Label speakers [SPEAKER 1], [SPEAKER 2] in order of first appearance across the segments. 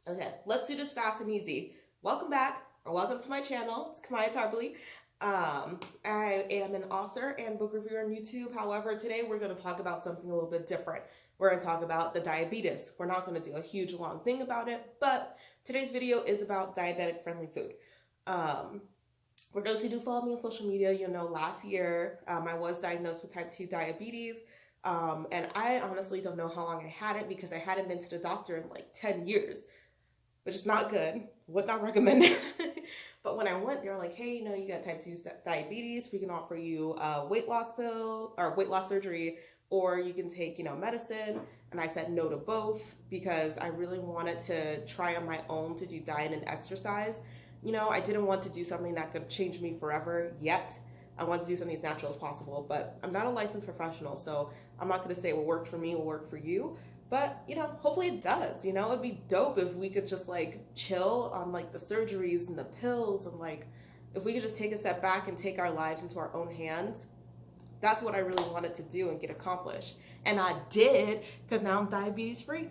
[SPEAKER 1] Okay, let's do this fast and easy. Welcome back, or welcome to my channel. It's Kamaya Tarbally. I am an author and book reviewer on YouTube. However, today we're going to talk about something a little bit different. We're going to talk about the diabetes. We're not going to do a huge long thing about it, but today's video is about diabetic friendly food. For those who do follow me on social media, you know last year I was diagnosed with type 2 diabetes. And I honestly don't know how long I had it because I hadn't been to the doctor in like 10 years. Which is not good. Would not recommend it. But when I went, they were like, hey, you got type 2 diabetes. We can offer you a weight loss pill or weight loss surgery, or you can take, medicine. And I said no to both because I really wanted to try on my own to do diet and exercise. I didn't want to do something that could change me forever yet. I wanted to do something as natural as possible, but I'm not a licensed professional, so I'm not going to say what worked for me will work for you. But, hopefully it does. It'd be dope if we could just chill on the surgeries and the pills and if we could just take a step back and take our lives into our own hands. That's what I really wanted to do and get accomplished. And I did, because now I'm diabetes free.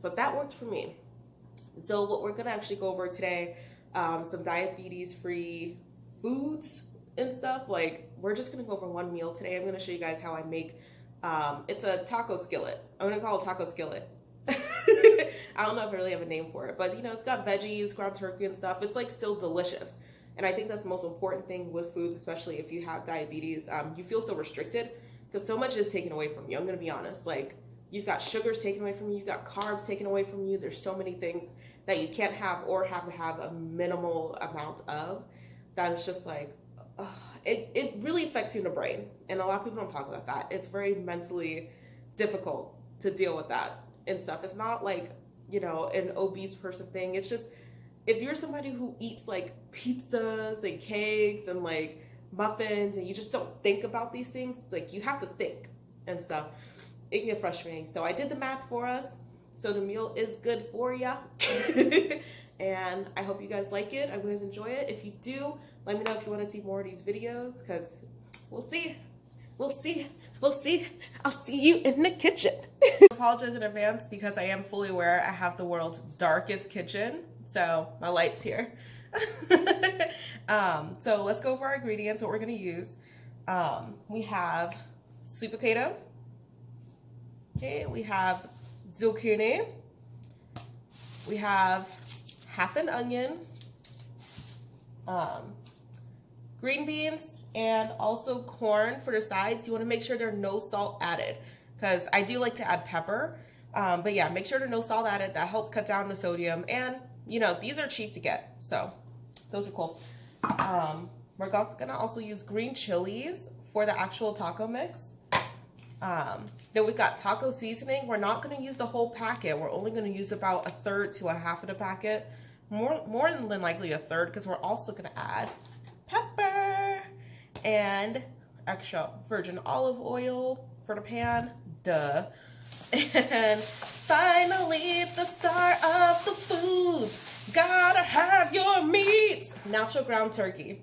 [SPEAKER 1] So that worked for me. So what we're going to actually go over today, some diabetes free foods and stuff. We're just going to go over one meal today. I'm going to show you guys how I make it's a taco skillet. I'm gonna call it taco skillet. I don't know if I really have a name for it, but it's got veggies, ground turkey and stuff. It's still delicious. And I think that's the most important thing with foods, especially if you have diabetes. You feel so restricted because so much is taken away from you. I'm gonna be honest. You've got sugars taken away from you, you've got carbs taken away from you. There's so many things that you can't have or have to have a minimal amount of. That is just it really affects you in the brain, and a lot of people don't talk about that. It's very mentally difficult to deal with that and stuff. It's not an obese person thing. It's just if you're somebody who eats pizzas and cakes and muffins and you just don't think about these things, you have to think and stuff, it can get frustrating. So I did the math for us, so the meal is good for ya. And I hope you guys like it. I hope you guys enjoy it. If you do, let me know if you want to see more of these videos, because we'll see. I'll see you in the kitchen. I apologize in advance because I am fully aware I have the world's darkest kitchen. So my light's here. So let's go over our ingredients, what we're going to use. We have sweet potato. Okay, we have zucchini. We have half an onion, green beans, and also corn for the sides. You want to make sure there's no salt added because I do like to add pepper. But yeah, make sure there's no salt added. That helps cut down the sodium. And, these are cheap to get. So those are cool. We're going to also use green chilies for the actual taco mix. Then we've got taco seasoning. We're not going to use the whole packet. We're only going to use about 1/3 to 1/2 of the packet. More than likely 1/3, because we're also going to add pepper and extra virgin olive oil for the pan. Duh. And finally, the star of the foods. Gotta have your meats. Natural ground turkey.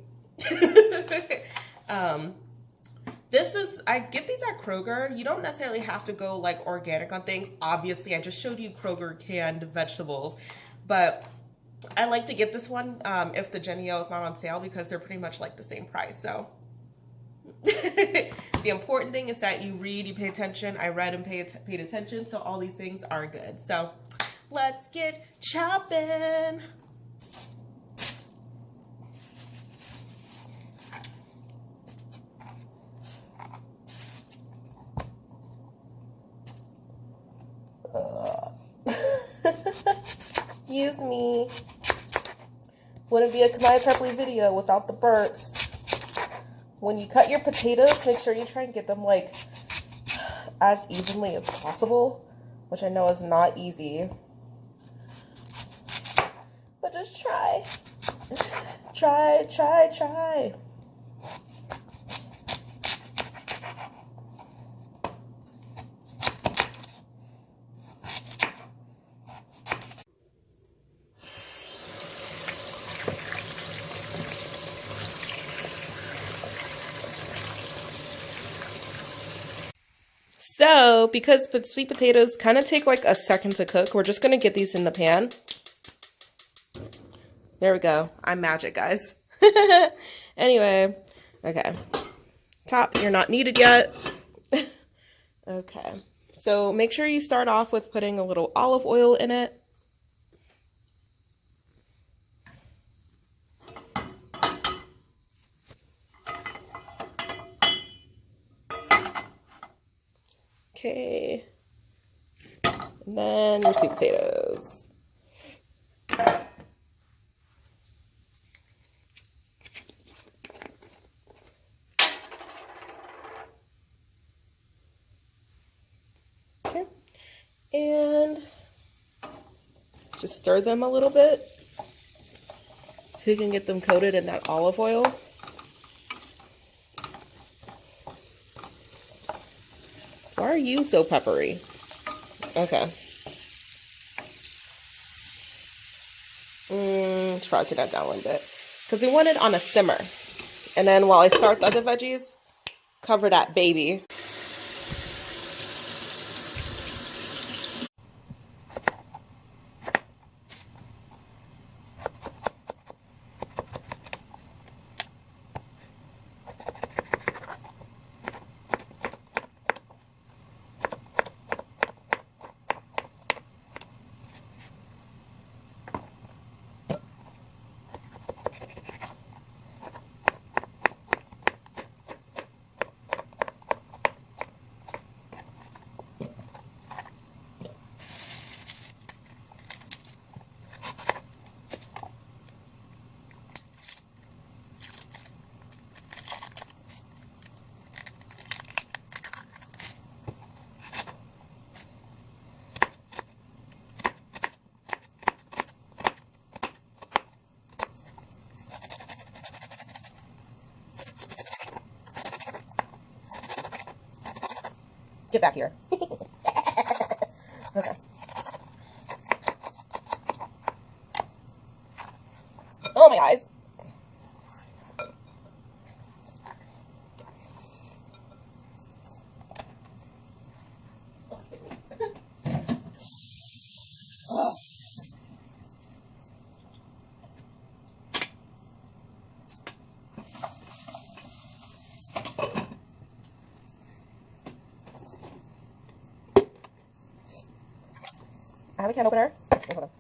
[SPEAKER 1] I get these at Kroger. You don't necessarily have to go organic on things. Obviously, I just showed you Kroger canned vegetables, but I like to get this one if the Jenny-O is not on sale because they're pretty much the same price. So the important thing is that you read, you pay attention. I read and paid attention, so all these things are good. So let's get chopping. Excuse me. Wouldn't be a Kamaya Tarbally video without the burps. When you cut your potatoes, make sure you try and get them as evenly as possible, which I know is not easy. But just try. Try. So, because sweet potatoes kind of take like a second to cook, we're just going to get these in the pan. There we go. I'm magic, guys. Anyway, okay. Top, you're not needed yet. Okay. So make sure you start off with putting a little olive oil in it. Okay. And then your sweet potatoes. Okay. And just stir them a little bit so you can get them coated in that olive oil. Why are you so peppery? Okay. Try to turn that down a little bit. Because we want it on a simmer. And then while I start the other veggies, cover that baby. Get back here. Okay. Oh my eyes. I have a can opener. Oh, hold on.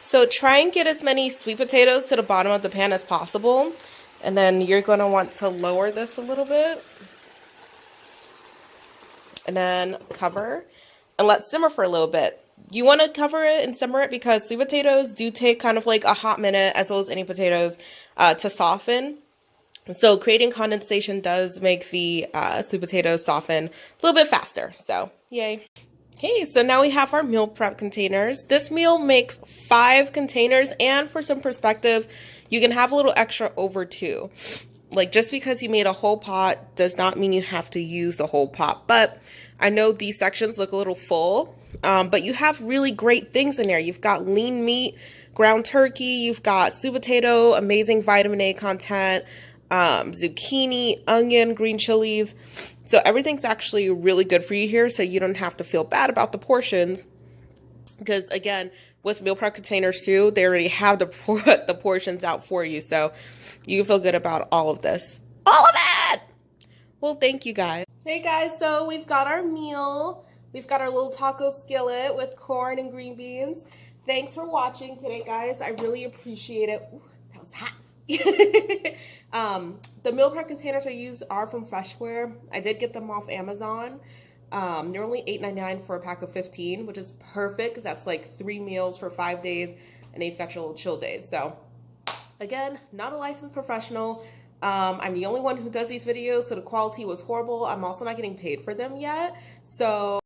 [SPEAKER 1] So try and get as many sweet potatoes to the bottom of the pan as possible. And then you're going to want to lower this a little bit. And then cover and let simmer for a little bit. You want to cover it and simmer it because sweet potatoes do take kind of like a hot minute, as well as any potatoes, to soften. So creating condensation does make the sweet potatoes soften a little bit faster. So yay. Okay, so now we have our meal prep containers. This meal makes 5 containers, and for some perspective, you can have a little extra over too. Like, just because you made a whole pot does not mean you have to use the whole pot. But I know these sections look a little full, but you have really great things in there. You've got lean meat, ground turkey, you've got sweet potato, amazing vitamin A content, zucchini, onion, green chilies. So everything's actually really good for you here, so you don't have to feel bad about the portions. Because again, with meal prep containers too, they already have the portions out for you, so you can feel good about all of this. All of it! Well, thank you guys. Hey guys, so we've got our meal. We've got our little taco skillet with corn and green beans. Thanks for watching today, guys. I really appreciate it. Ooh, that was hot. The meal prep containers I use are from Freshware. I did get them off Amazon. They're only $8.99 for a pack of 15, which is perfect because that's like 3 meals for 5 days, and then you've got your little chill days. So again, not a licensed professional. I'm the only one who does these videos, so the quality was horrible. I'm also not getting paid for them yet. So